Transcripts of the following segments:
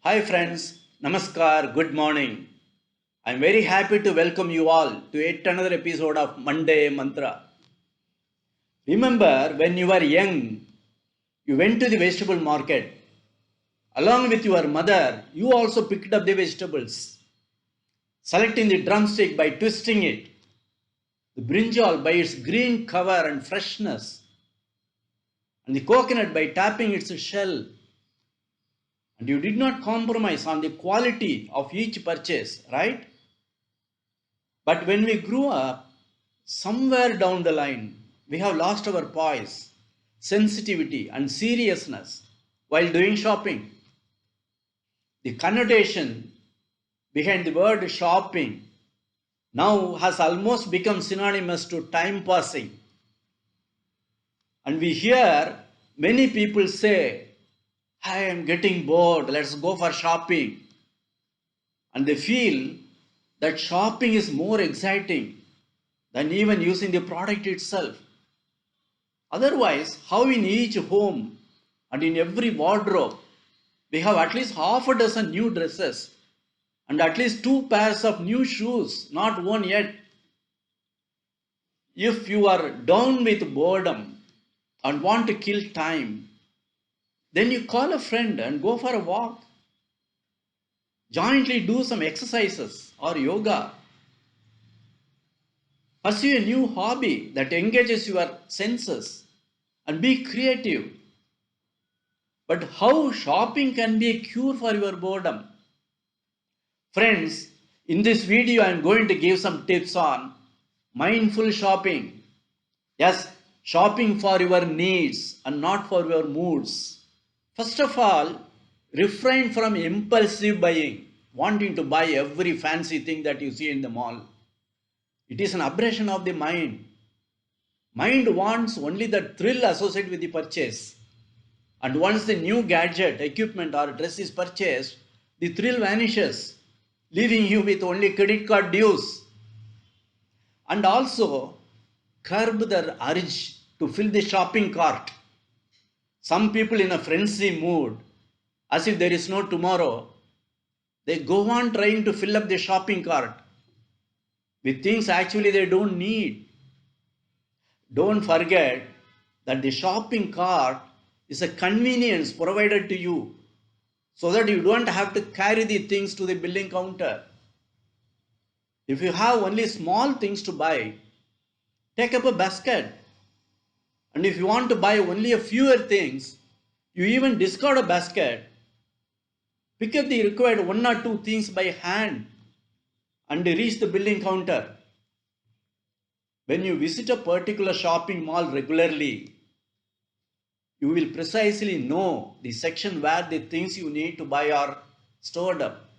Hi friends, Namaskar, good morning. I'm very happy to welcome you all to yet another episode of Monday Mantra. Remember when you were young, you went to the vegetable market. Along with your mother, you also picked up the vegetables, selecting the drumstick by twisting it, the brinjal by its green cover and freshness, and the coconut by tapping its shell. And you did not compromise on the quality of each purchase, right? But when we grew up, somewhere down the line, we have lost our poise, sensitivity, and seriousness while doing shopping. The connotation behind the word shopping now has almost become synonymous to time passing. And we hear many people say, I am getting bored, let's go for shopping. And they feel that shopping is more exciting than even using the product itself. Otherwise, how in each home and in every wardrobe we have at least half a dozen new dresses and at least two pairs of new shoes not worn yet. If you are down with boredom and want to kill time, then you call a friend and go for a walk. Jointly do some exercises or yoga. Pursue a new hobby that engages your senses and be creative. But how shopping can be a cure for your boredom? Friends, in this video I am going to give some tips on mindful shopping. Yes, shopping for your needs and not for your moods. First of all, refrain from impulsive buying, wanting to buy every fancy thing that you see in the mall. It is an aberration of the mind. Mind wants only the thrill associated with the purchase. And once the new gadget, equipment or dress is purchased, the thrill vanishes, leaving you with only credit card dues. And also, curb the urge to fill the shopping cart. Some people in a frenzy mood, as if there is no tomorrow, they go on trying to fill up the shopping cart with things actually they don't need. Don't forget that the shopping cart is a convenience provided to you so that you don't have to carry the things to the billing counter. If you have only small things to buy, take up a basket. And if you want to buy only a fewer things, you even discard a basket. Pick up the required one or two things by hand and reach the billing counter. When you visit a particular shopping mall regularly, you will precisely know the section where the things you need to buy are stored up.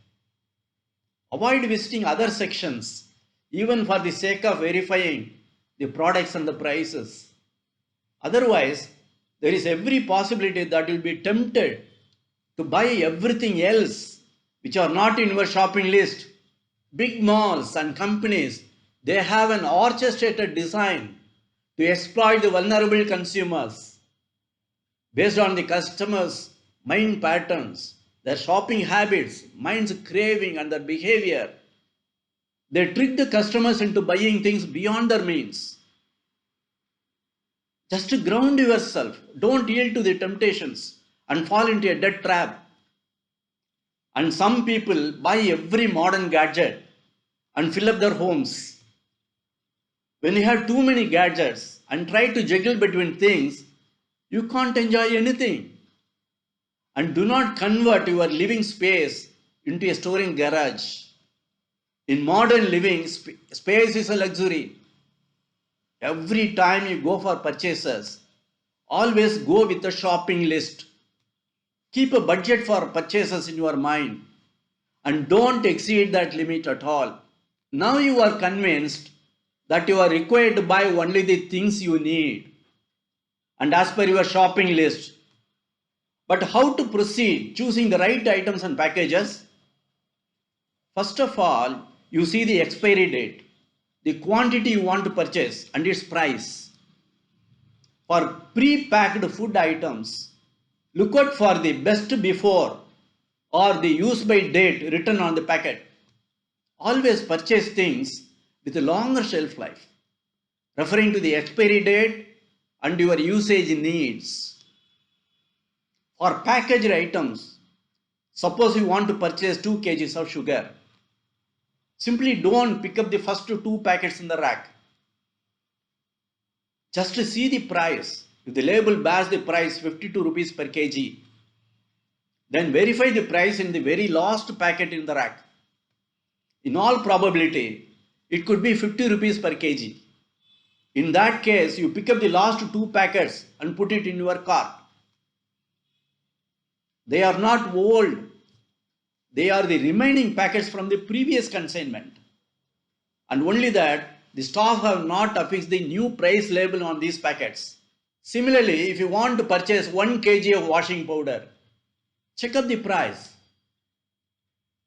Avoid visiting other sections, even for the sake of verifying the products and the prices. Otherwise, there is every possibility that you'll be tempted to buy everything else which are not in your shopping list. Big malls and companies, they have an orchestrated design to exploit the vulnerable consumers based on the customers' mind patterns, their shopping habits, mind's craving, and their behavior. They trick the customers into buying things beyond their means. Just to ground yourself, don't yield to the temptations and fall into a debt trap. And some people buy every modern gadget and fill up their homes. When you have too many gadgets and try to juggle between things, you can't enjoy anything. And do not convert your living space into a storing garage. In modern living, space is a luxury. Every time you go for purchases, always go with a shopping list. Keep a budget for purchases in your mind and don't exceed that limit at all. Now you are convinced that you are required to buy only the things you need and as per your shopping list. But how to proceed choosing the right items and packages? First of all, you see the expiry date, the quantity you want to purchase and its price. For pre-packed food items, look out for the best before or the use by date written on the packet. Always purchase things with a longer shelf life, referring to the expiry date and your usage needs. For packaged items, suppose you want to purchase 2 kgs of sugar. Simply don't pick up the first 2 packets in the rack. Just to see the price. If the label bears the price 52 rupees per kg, then verify the price in the very last packet in the rack. In all probability, it could be 50 rupees per kg. In that case, you pick up the last 2 packets and put it in your cart. They are not old. They are the remaining packets from the previous consignment. And only that, the staff have not affixed the new price label on these packets. Similarly, if you want to purchase 1 kg of washing powder, check up the price.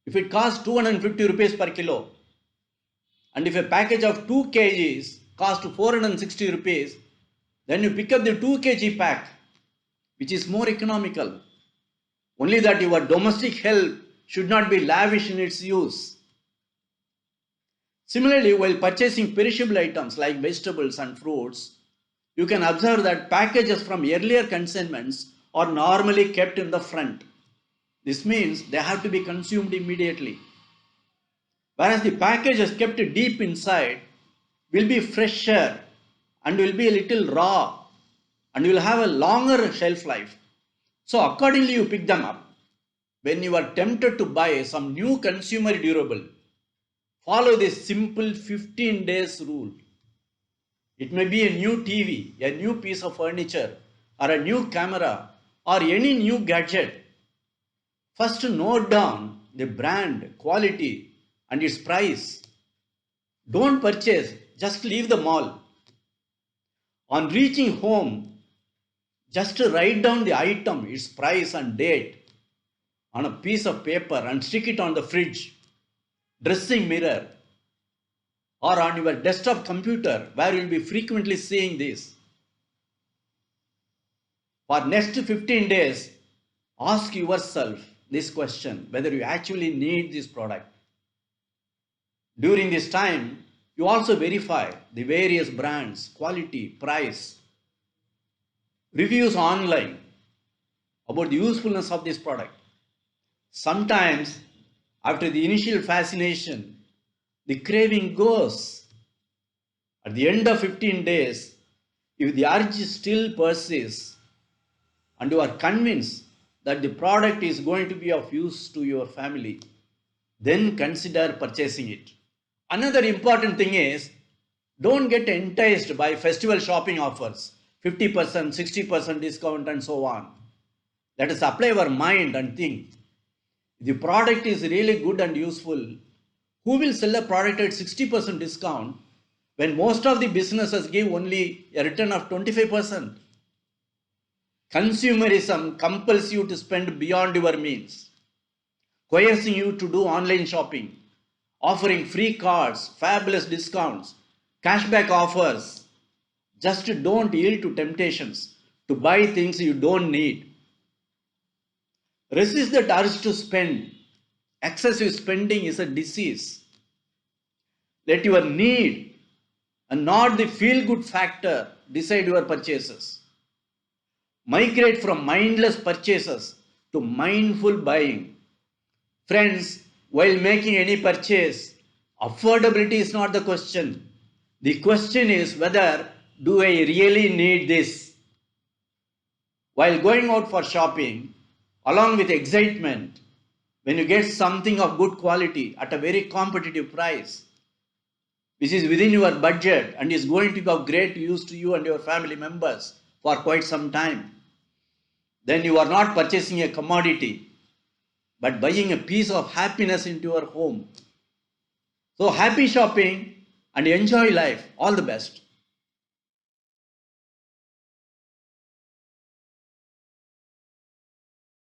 If it costs 250 rupees per kilo, and if a package of 2 kgs costs 460 rupees, then you pick up the 2 kg pack, which is more economical. Only that your domestic help should not be lavish in its use. Similarly, while purchasing perishable items like vegetables and fruits, you can observe that packages from earlier consignments are normally kept in the front. This means they have to be consumed immediately. Whereas the packages kept deep inside will be fresher and will be a little raw and will have a longer shelf life. So accordingly you pick them up. When you are tempted to buy some new consumer durable, follow this simple 15 days rule. It may be a new TV, a new piece of furniture, or a new camera, or any new gadget. First note down the brand, quality, and its price. Don't purchase, just leave the mall. On reaching home, just write down the item, its price and date on a piece of paper and stick it on the fridge, dressing mirror, or on your desktop computer where you will be frequently seeing this. For next 15 days, ask yourself this question, whether you actually need this product. During this time, you also verify the various brands, quality, price, reviews online about the usefulness of this product. Sometimes, after the initial fascination, the craving goes. At the end of 15 days, if the urge still persists and you are convinced that the product is going to be of use to your family, then consider purchasing it. Another important thing is, don't get enticed by festival shopping offers, 50%, 60% discount and so on. Let us apply our mind and think. If the product is really good and useful, who will sell a product at 60% discount when most of the businesses give only a return of 25%? Consumerism compels you to spend beyond your means, coercing you to do online shopping, offering free cards, fabulous discounts, cashback offers. Just don't yield to temptations to buy things you don't need. Resist that urge to spend. Excessive spending is a disease. Let your need and not the feel-good factor decide your purchases. Migrate from mindless purchases to mindful buying. Friends, while making any purchase, affordability is not the question. The question is whether do I really need this? While going out for shopping, along with excitement, when you get something of good quality at a very competitive price, which is within your budget and is going to be of great use to you and your family members for quite some time, then you are not purchasing a commodity, but buying a piece of happiness into your home. So happy shopping and enjoy life. All the best.